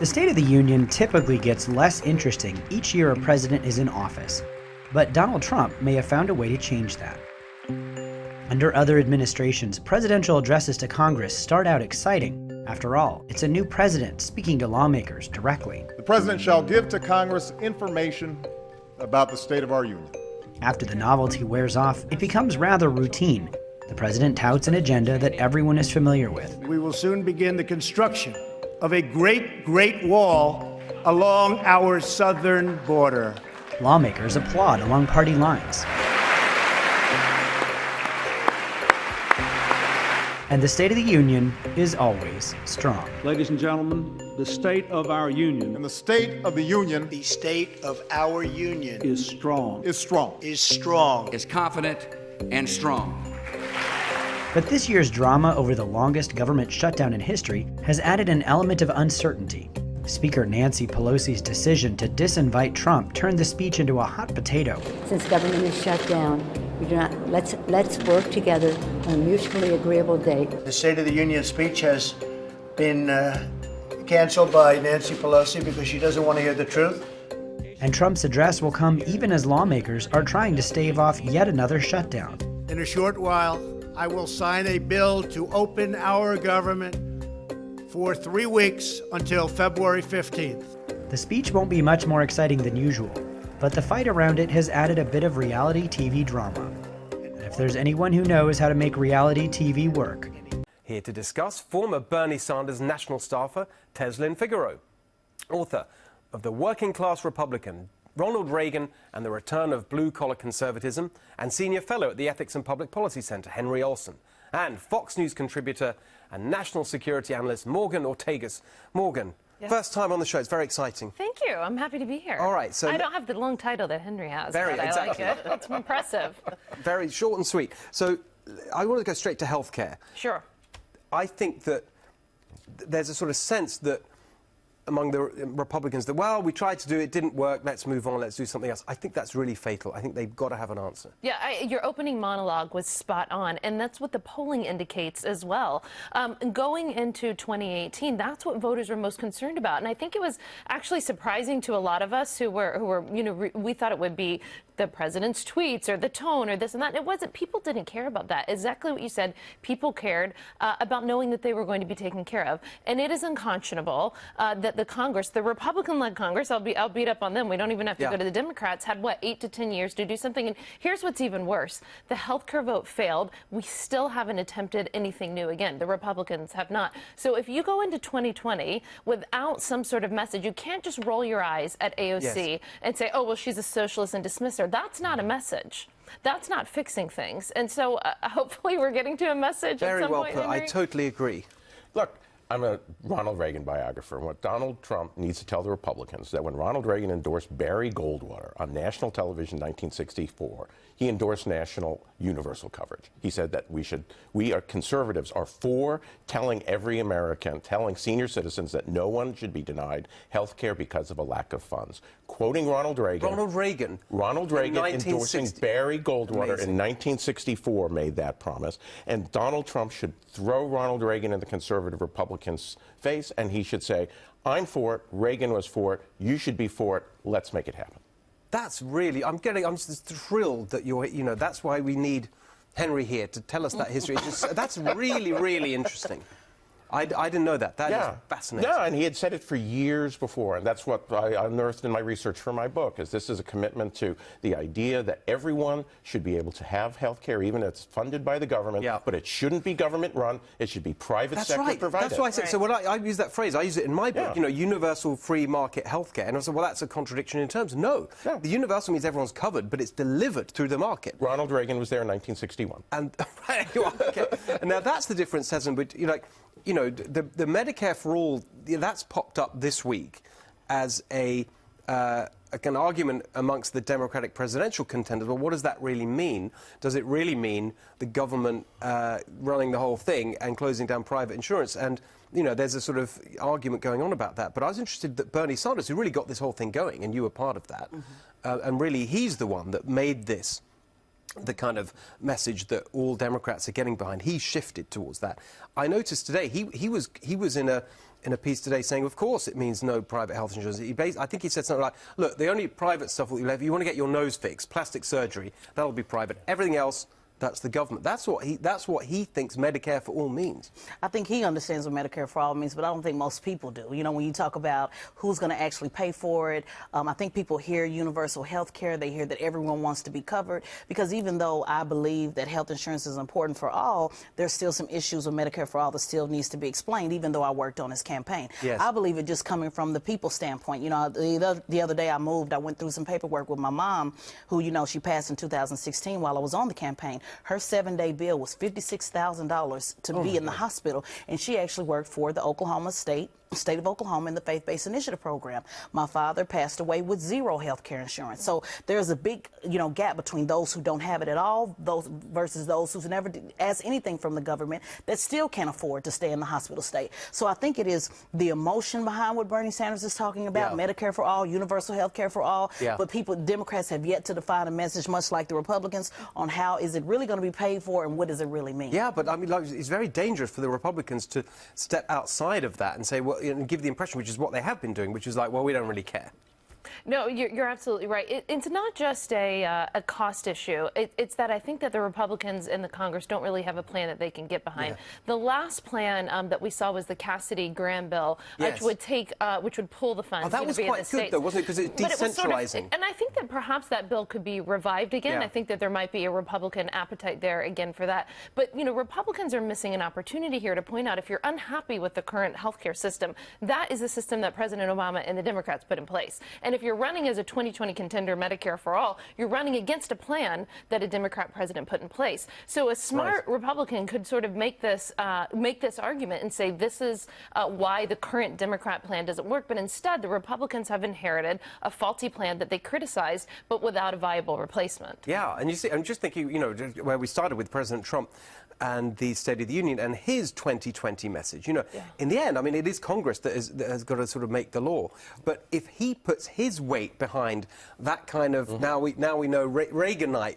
The State of the Union typically gets less interesting each year a president is in office, but Donald Trump may have found a way to change that. Under other administrations, presidential addresses to Congress start out exciting. After all, it's a new president speaking to lawmakers directly. The president shall give to Congress information about the state of our union. After the novelty wears off, it becomes rather routine. The president touts an agenda that everyone is familiar with. We will soon begin the construction of a great wall along our southern border. Lawmakers applaud along party lines. And the State of the Union is always strong. Ladies and gentlemen, the state of our union. And the state of the union. The state of our union Is strong. Is strong. is strong. Is confident and strong. But this year's drama over the longest government shutdown in history has added an element of uncertainty. Speaker Nancy Pelosi's decision to disinvite Trump turned the speech into a hot potato. Since government is shut down, we do not, let's work together on a mutually agreeable date. The State of the Union speech has been canceled by Nancy Pelosi because she doesn't want to hear the truth. And Trump's address will come even as lawmakers are trying to stave off yet another shutdown. In a short while, I will sign a bill to open our government for 3 weeks until February 15th. The speech won't be much more exciting than usual, but the fight around it has added a bit of reality TV drama. And if there's anyone who knows how to make reality TV work. Here to discuss, former Bernie Sanders national staffer Teslin Figueroa, author of The Working Class Republican, Ronald Reagan and the Return of Blue-Collar Conservatism, and senior fellow at the Ethics and Public Policy Center, Henry Olsen, and Fox News contributor and national security analyst Morgan Ortagus. Morgan, first time on the show. It's very exciting. Thank you. I'm happy to be here. All right, so I don't have the long title that Henry has, Very, but exactly. I like it. It's impressive. Very short and sweet. So I want to go straight to healthcare. Sure. I think that there's a sort of sense that among the Republicans that, well, we tried to do it, didn't work, let's move on, let's do something else. I think that's really fatal. I think they've got to have an answer. Yeah, your opening monologue was spot on, and that's what the polling indicates as well. Going into 2018, that's what voters were most concerned about, and I think it was actually surprising to a lot of us who were, you know, we thought it would be the president's tweets or the tone or this and that. It wasn't. People didn't care about that. Exactly what you said. People cared about knowing that they were going to be taken care of, and it is unconscionable that the Congress, the Republican-led Congress, I'll beat up on them. We don't even have to go to the Democrats. Had what, 8 to 10 years to do something. And here's what's even worse: the healthcare vote failed. We still haven't attempted anything new. Again, the Republicans have not. So if you go into 2020 without some sort of message, you can't just roll your eyes at AOC and say, "Oh, well, she's a socialist," and dismiss her. That's not a message. That's not fixing things. And so hopefully we're getting to a message Very at some well point. put. Henry. I totally agree. Look, I'm a Ronald Reagan biographer, and what Donald Trump needs to tell the Republicans that when Ronald Reagan endorsed Barry Goldwater on national television in 1964, he endorsed national universal coverage. He said that we conservatives are for telling every American, telling senior citizens that no one should be denied health care because of a lack of funds. Quoting Ronald Reagan. Ronald Reagan endorsing Barry Goldwater in 1964 made that promise. And Donald Trump should throw Ronald Reagan in the conservative Republicans' face, and he should say, I'm for it, Reagan was for it, you should be for it, let's make it happen. That's really, I'm just thrilled that that's why we need Henry here to tell us that history. That's really, really interesting. I didn't know that. That is fascinating. Yeah, and he had said it for years before, and that's what I unearthed in my research for my book, is this is a commitment to the idea that everyone should be able to have health care, even if it's funded by the government, but it shouldn't be government-run, it should be private sector provided. That's what I said. So when I use that phrase, I use it in my book, universal free market health care, and I said, well, that's a contradiction in terms. No, the universal means everyone's covered, but it's delivered through the market. Ronald Reagan was there in 1961. And, okay. And now that's the difference, Teslin, but the Medicare for All, that's popped up this week as an argument amongst the Democratic presidential contenders. Well, what does that really mean? Does it really mean the government running the whole thing and closing down private insurance? And, there's a sort of argument going on about that. But I was interested that Bernie Sanders, who really got this whole thing going, and you were part of that, and really he's the one that made this the kind of message that all Democrats are getting behind. He shifted towards that. I noticed today he was in in a piece today saying, of course, it means no private health insurance. I think he said something like, look, the only private stuff that you have, if you want to get your nose fixed, plastic surgery, that'll be private. Everything else, that's the government. That's what he thinks Medicare for all means. I think he understands what Medicare for all means, but I don't think most people do. You know, when you talk about who's going to actually pay for it, I think people hear universal health care. They hear that everyone wants to be covered, because even though I believe that health insurance is important for all, there's still some issues with Medicare for all that still needs to be explained, even though I worked on his campaign. Yes. I believe it just coming from the people's standpoint. You know, the other day I went through some paperwork with my mom, who, you know, she passed in 2016 while I was on the campaign. Her 7-day bill was $56,000 to be in the hospital, and she actually worked for the state of Oklahoma in the faith-based initiative program. My father passed away with 0 health care insurance. So there's a big, you know, gap between those who don't have it at all, those versus those who've never asked anything from the government that still can't afford to stay in the hospital state. So I think it is the emotion behind what Bernie Sanders is talking about, Medicare for all, universal health care for all. But Democrats have yet to define a message, much like the Republicans, on how is it really going to be paid for and what does it really mean. Yeah, but I mean, like, it's very dangerous for the Republicans to step outside of that and say, well, and give the impression, which is what they have been doing, which is like, well, we don't really care. No, you're absolutely right. It's not just a cost issue. It's that I think that the Republicans in the Congress don't really have a plan that they can get behind. The last plan that we saw was the Cassidy-Graham bill, which would pull the funds. Oh, that was quite good, though, wasn't it? Because it's decentralizing. And I think that perhaps that bill could be revived again. I think that there might be a Republican appetite there again for that. But, you know, Republicans are missing an opportunity here to point out, if you're unhappy with the current healthcare system, that is the system that President Obama and the Democrats put in place. And if you're running as a 2020 contender, Medicare for all, you're running against a plan that a Democrat president put in place. So a smart Republican could sort of make this argument and say this is why the current Democrat plan doesn't work. But instead, the Republicans have inherited a faulty plan that they criticized, but without a viable replacement. Yeah, and you see, I'm just thinking, you know, where we started with President Trump and the State of the Union and his 2020 message. You know, in the end, I mean, it is Congress that has got to sort of make the law. But if he puts his weight behind that kind of now we know Reaganite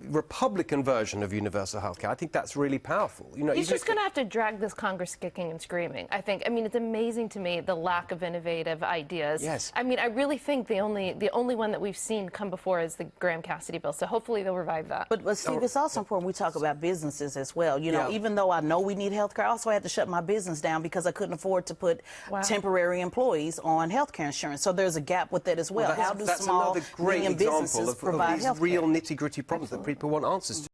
Republican version of universal health care, I think that's really powerful. You know, he's just going to have to drag this Congress kicking and screaming, I think. I mean, it's amazing to me, the lack of innovative ideas. Yes. I mean, I really think the only one that we've seen come before is the Graham-Cassidy bill, so hopefully they'll revive that. But Steve, it's also important we talk about businesses as well. You know, even though I know we need health care, I also had to shut my business down because I couldn't afford to put temporary employees on health care insurance. So there's a gap with that as well. How do small, medium businesses provide health care? Real nitty-gritty problems that people want answers to.